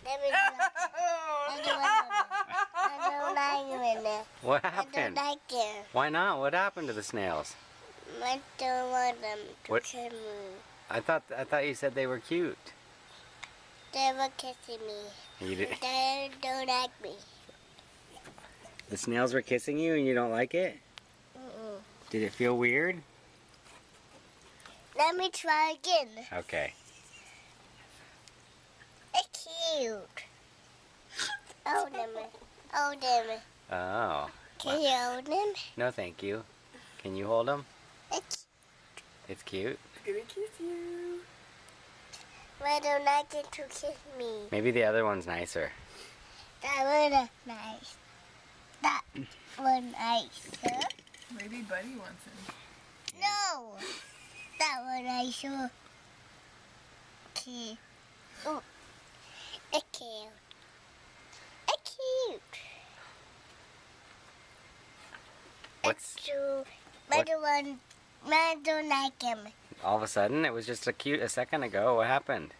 Let me I don't like it. What I don't happened? like it. Why not? What happened to the snails? I don't want them to What? kiss me. I thought you said they were cute. They were kissing me. You did, They don't like me. the snails were kissing you and you don't like it? Mm-mm. Did it feel weird? Let me try again. Okay. It's cute. Hold them. Hold them. Oh. Can you hold them? No, thank you. Can you hold them? It's It's cute. It's gonna kiss you. I don't like it to kiss me. Maybe the other one's nicer. That was nice. That was nicer. Maybe Buddy wants him. No. That was nicer. Okay. Oh. It's cute. It's cute. What's So, what- the one, I don't like him. all of a sudden? It was just a second ago. What happened?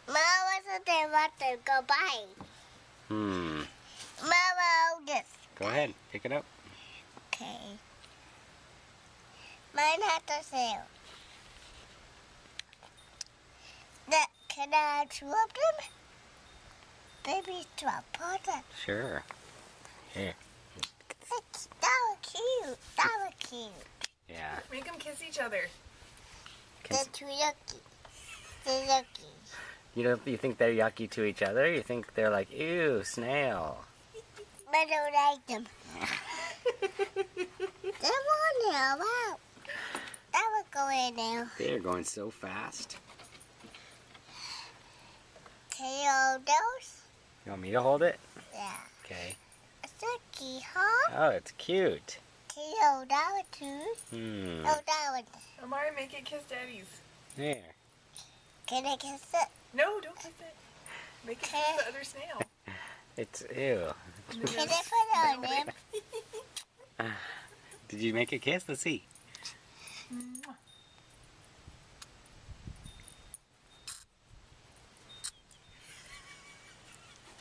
Mama wasn't there about to go by. Mama, hold this. Go ahead. Pick it up. Okay. Mine had to sail. Can I swap them? Baby, swap them. Sure. Here. That was cute. That was cute. Yeah. Make them kiss each other. They're too yucky. They're yucky. You think they're yucky to each other? You think they're like, ew, snail. I don't like them. They're on now. Wow. That was going now. They're going so fast. Can you hold those? You want me to hold it? Yeah. Okay. It's yucky, huh? Oh, it's cute. Can you hold that one too? Hold that one. Amari, make it kiss Daddy's. There. Can I kiss it? No, don't kiss it. Make it kiss the other snail. It's ew. Can I put it on him? Did you make a kiss? Let's see. Mwah.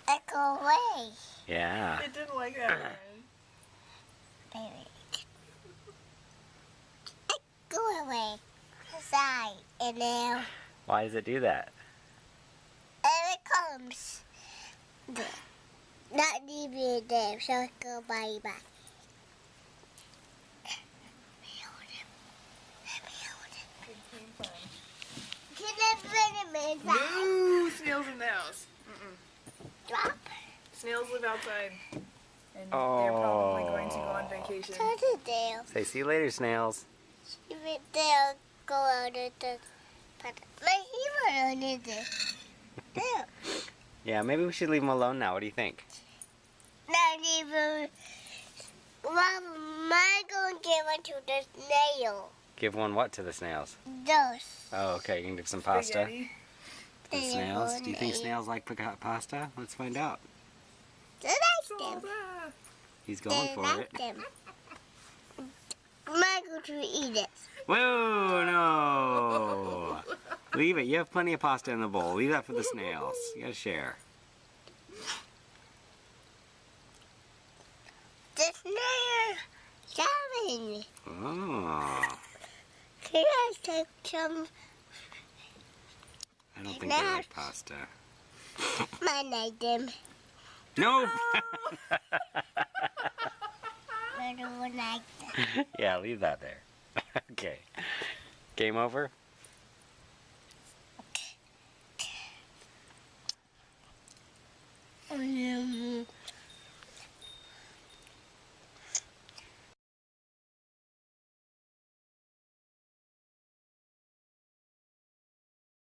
I go away, Yeah. It didn't like that one. baby. Go away. Side. And now, Why does it do that? and it comes. Not even there, so I go bye bye. Let me hold him. Let me hold him. Good team fun. Can I put him inside? No snails in the house. Mm-mm. Drop. Snails live outside. And they're probably going to go on vacation. Turn it down. Say, see you later, snails. Even they'll go out of the. But my hero on it. There. Yeah, maybe we should leave them alone now. What do you think? Not even. Mom, I going to give it to the snail. Give one what to the snails? Those. Oh, okay. You can give some pasta Spaghetti. to the snails. Do you think snails like pasta? Let's find out. They like them. Soda. He's going They for like it. them. Michael to eat it. Whoa, no! Leave it. You have plenty of pasta in the bowl. Leave that for the snails. You gotta share. The snail coming. Oh. Can I take some? I don't think they like pasta. I like them. Nope! I don't like them. Yeah, leave that there. Okay. Game over? Oh no.